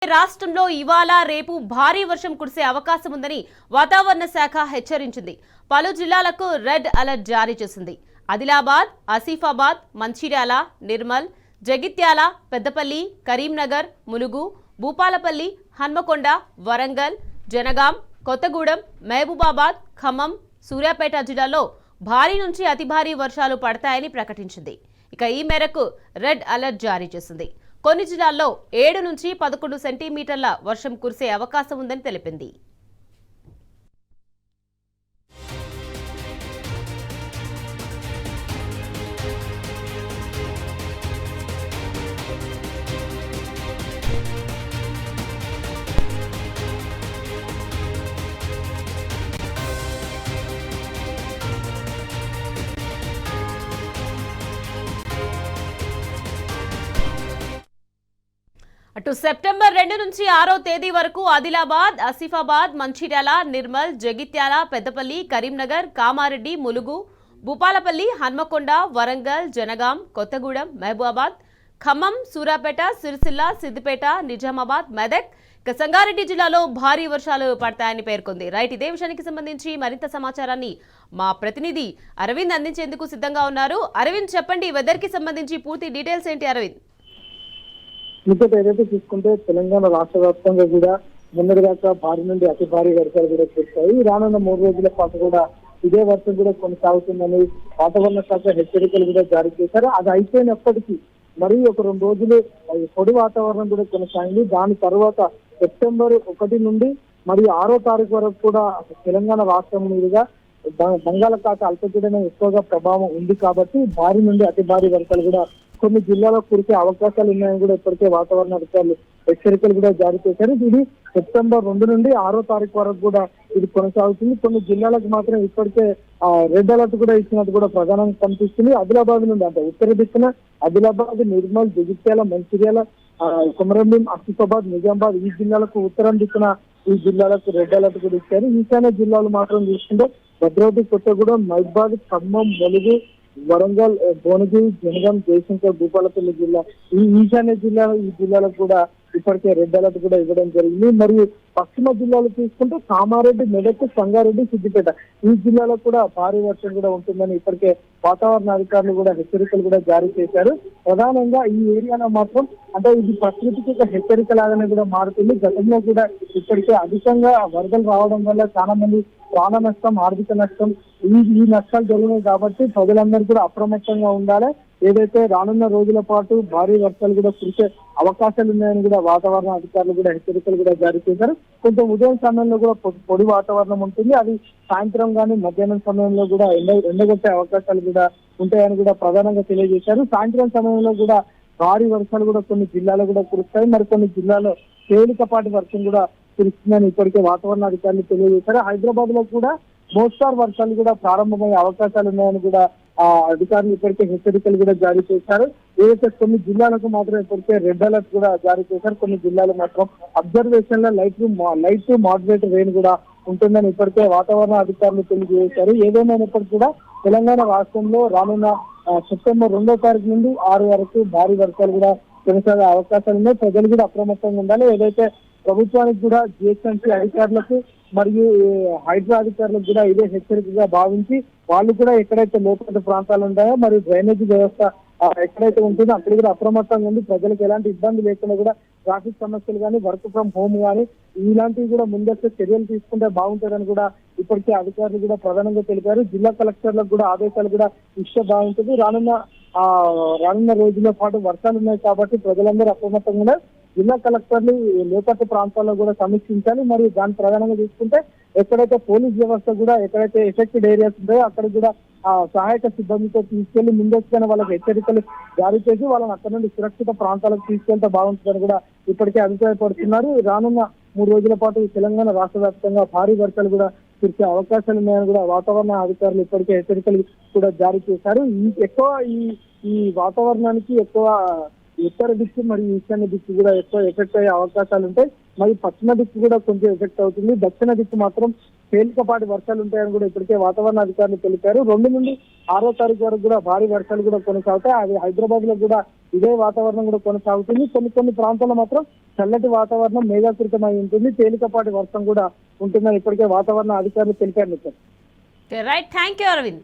రాష్ట్రంలో ఇవాళ రేపు భారీ వర్షం కురిసే అవకాశం ఉందని వాతావరణ శాఖ హెచ్చరించింది. పలు జిల్లాలకు రెడ్ అలర్ట్ జారీ చేసింది. ఆదిలాబాద్, ఆసిఫాబాద్, మంచిర్యాల, నిర్మల్, జగిత్యాల, పెద్దపల్లి, కరీంనగర్, ములుగు, భూపాలపల్లి, హన్మకొండ, వరంగల్, జనగాం, కొత్తగూడెం, మహబూబాబాద్, ఖమ్మం, సూర్యాపేట జిల్లాల్లో భారీ నుంచి అతి భారీ వర్షాలు పడతాయని ప్రకటించింది. ఇక ఈ మేరకు రెడ్ అలర్ట్ జారీ చేసింది. కొన్ని జిల్లాల్లో 7 నుంచి 11 సెంటీమీటర్ల వర్షం కురిసే అవకాశం ఉందని తెలిపింది. అటు సెప్టెంబర్ 2 నుంచి 6వ తేదీ వరకు ఆదిలాబాద్, ఆసిఫాబాద్, మంచిర్యాల, నిర్మల్, జగిత్యాల, పెద్దపల్లి, కరీంనగర్, కామారెడ్డి, ములుగు, భూపాలపల్లి, హన్మకొండ, వరంగల్, జనగాం, కొత్తగూడెం, మహబూబాబాద్, ఖమ్మం, సూర్యాపేట, సిరిసిల్ల, సిద్దిపేట, నిజామాబాద్, మెదక్, సంగారెడ్డి జిల్లాలో భారీ వర్షాలు పడతాయని పేర్కొంది. రైట్, ఇదే విషయానికి సంబంధించి మరింత సమాచారాన్ని మా ప్రతినిధి అరవింద్ అందించేందుకు సిద్ధంగా ఉన్నారు. అరవింద్, చెప్పండి, వెదర్ కి సంబంధించి పూర్తి డీటెయిల్స్ ఏంటి అరవింద్? ఇంకోటి ఏదైతే చూసుకుంటే తెలంగాణ రాష్ట్ర వ్యాప్తంగా కూడా మొన్నటిదాకా భారీ నుండి అతి భారీ వర్షాలు కూడా కురుస్తాయి. రానున్న 3 రోజుల పాటు కూడా ఇదే వర్షం కూడా కొనసాగుతుందని వాతావరణ శాఖ హెచ్చరికలు కూడా జారీ చేశారు. అది అయిపోయినప్పటికీ మరి ఒక 2 రోజులు పొడి వాతావరణం కూడా కొనసాగింది. దాని తర్వాత సెప్టెంబర్ 1 నుండి మరియు 6వ తారీఖు వరకు కూడా తెలంగాణ రాష్ట్రం మీదుగా బంగాళాఖాత అల్పపీడనం ఎక్కువగా ప్రభావం ఉంది కాబట్టి భారీ నుండి అతి భారీ వర్షాలు కూడా కొన్ని జిల్లాలకు కురిసే అవకాశాలు ఉన్నాయని కూడా ఇప్పటికే వాతావరణ అధికారులు హెచ్చరికలు కూడా జారీ చేశారు. ఇది సెప్టెంబర్ 2 నుండి 6వ తారీఖు వరకు కూడా ఇది కొనసాగుతుంది. కొన్ని జిల్లాలకు మాత్రం ఇప్పటికే రెడ్ అలర్ట్ కూడా ఇచ్చినట్టు కూడా ప్రధానంగా కనిపిస్తుంది. ఆదిలాబాద్ నుండి అంటే ఉత్తర దిక్కున ఆదిలాబాద్, నిర్మల్, జగిత్యాల, మంచిర్యాల, కొమరంభీం, ఆసిఫాబాద్, నిజామాబాద్ ఈ జిల్లాలకు ఉత్తరం దిక్కున ఈ జిల్లాలకు రెడ్ అలర్ట్ కూడా ఇచ్చారు. ఈశాన్య జిల్లాలు మాత్రం చూసుకుంటే భద్రాద్రి కొత్తగూడెం, మహబూబాద్, ఖమ్మం, ములుగు, వరంగల్, భువనగిరి, జనగాం, జయశంకర్, భూపాలపల్లి జిల్లా ఈ ఈశాన్య ఈ జిల్లాలకు కూడా ఇప్పటికే రెడ్ అలర్ట్ కూడా ఇవ్వడం జరిగింది. మరియు పశ్చిమ జిల్లాలు తీసుకుంటే కామారెడ్డి, మెదక్, సంగారెడ్డి, సిద్దిపేట ఈ జిల్లాలకు కూడా భారీ వర్షం కూడా ఉంటుందని ఇప్పటికే వాతావరణ అధికారులు కూడా హెచ్చరికలు కూడా జారీ చేశారు. ప్రధానంగా ఈ ఏరియాలో మాత్రం అంటే ఇది ప్రకృతికి ఒక హెచ్చరిక లాగానే కూడా మారుతుంది. గతంలో కూడా ఇప్పటికే అధికంగా వరదలు రావడం వల్ల చాలా మంది ప్రాణ నష్టం, ఆర్థిక నష్టం ఈ నష్టాలు జరిగినాయి కాబట్టి ప్రజలందరూ కూడా అప్రమత్తంగా ఉండాలి. ఏదైతే రానున్న రోజుల పాటు భారీ వర్షాలు కూడా కురిసే అవకాశాలు ఉన్నాయని కూడా వాతావరణ అధికారులు కూడా హెచ్చరికలు కూడా జారీ చేశారు. కొంచెం ఉదయం సమయంలో కూడా పొడి వాతావరణం ఉంటుంది. అది సాయంత్రం కానీ మధ్యాహ్నం సమయంలో కూడా ఎండగొట్టే అవకాశాలు కూడా ఉంటాయని కూడా ప్రధానంగా తెలియజేశారు. సాయంత్రం సమయంలో కూడా భారీ వర్షాలు కూడా కొన్ని జిల్లాలు కూడా కురుస్తాయి. మరి కొన్ని జిల్లాలో తేలికపాటి వర్షం కూడా కురుస్తుందని ఇప్పటికే వాతావరణ అధికారులు తెలియజేశారు. హైదరాబాద్ లో కూడా మోస్తారు వర్షాలు కూడా ప్రారంభమయ్యే అవకాశాలు ఉన్నాయని కూడా అధికారులు ఇప్పటికే హెచ్చరికలు కూడా జారీ చేశారు. ఏదైతే కొన్ని జిల్లాలకు మాత్రం ఇప్పటికే రెడ్ అలర్ట్ కూడా జారీ చేశారు. కొన్ని జిల్లాలు మాత్రం అబ్జర్వేషన్ లో లైట్ టు మోడరేట్ రెయిన్ కూడా ఉంటుందని ఇప్పటికే వాతావరణ అధికారులు తెలియజేశారు. ఏదేమైనప్పటికీ కూడా తెలంగాణ రాష్ట్రంలో రానున్న సెప్టెంబర్ 2వ తారీఖు నుండి 6 వరకు భారీ వర్షాలు కూడా కొనసాగే అవకాశాలు ఉన్నాయి. ప్రజలు కూడా అప్రమత్తంగా ఉండాలి. ఏదైతే ప్రభుత్వానికి కూడా జిహెచ్ఎంసీ అధికారులకు మరియు హైడ్రా అధికారులకు కూడా ఇదే హెచ్చరికగా భావించి వాళ్ళు కూడా ఎక్కడైతే లోతట్టు ప్రాంతాలు ఉంటాయో మరియు డ్రైనేజీ వ్యవస్థ ఎక్కడైతే ఉంటుందో అక్కడ కూడా అప్రమత్తంగా ఉంది. ప్రజలకు ఎలాంటి ఇబ్బంది లేకుండా కూడా ట్రాఫిక్ సమస్యలు కానీ వర్క్ ఫ్రమ్ హోమ్ కానీ ఇలాంటివి కూడా ముందస్తు చర్యలు తీసుకుంటే బాగుంటుందని కూడా ఇప్పటికే అధికారులు కూడా ప్రధానంగా తెలిపారు. జిల్లా కలెక్టర్లకు కూడా ఆదేశాలు కూడా ఇస్తే బాగుంటుంది. రానున్న రోజుల పాటు వర్షాలు ఉన్నాయి కాబట్టి ప్రజలందరూ అప్రమత్తంగా ఉన్నారు. జిల్లా కలెక్టర్లు లోతట్టు ప్రాంతాల్లో కూడా సమీక్షించాలి. మరియు దాన్ని ప్రధానంగా తీసుకుంటే ఎక్కడైతే పోలీస్ వ్యవస్థ కూడా ఎక్కడైతే ఎఫెక్టెడ్ ఏరియాస్ ఉంటాయో అక్కడ కూడా సహాయక సిబ్బందితో తీసుకెళ్లి ముందస్తుగానే వాళ్ళకి హెచ్చరికలు జారీ చేసి వాళ్ళని అక్కడ నుండి సురక్షిత ప్రాంతాలకు తీసుకెళ్తే బాగుంటుందని కూడా ఇప్పటికే అభిప్రాయపడుతున్నారు. రానున్న 3 రోజుల పాటు తెలంగాణ రాష్ట్ర వ్యాప్తంగా భారీ వర్షాలు కూడా కురిసే అవకాశాలు ఉన్నాయని కూడా వాతావరణ అధికారులు ఇప్పటికే హెచ్చరికలు కూడా జారీ చేశారు. ఈ వాతావరణానికి ఎక్కువ ఉత్తర దిక్కు మరియు ఈశాన్య దిక్కు కూడా ఎక్కువ ఎఫెక్ట్ అయ్యే అవకాశాలు ఉంటాయి. మరి పశ్చిమ దిక్కు కూడా కొంచెం ఎఫెక్ట్ అవుతుంది. దక్షిణ దిక్కు మాత్రం తేలికపాటి వర్షాలు ఉంటాయని కూడా ఇప్పటికే వాతావరణ అధికారులు తెలిపారు. 2 నుండి 6వ తారీఖు వరకు కూడా భారీ వర్షాలు కూడా కొనసాగుతాయి. అది హైదరాబాద్ లో కూడా ఇదే వాతావరణం కూడా కొనసాగుతుంది. కొన్ని ప్రాంతాల్లో మాత్రం చల్లటి వాతావరణం మేఘాకృతమై ఉంటుంది. తేలికపాటి వర్షం కూడా ఉంటుందని ఇప్పటికే వాతావరణ అధికారులు తెలిపారు. Right, thank you Arvind.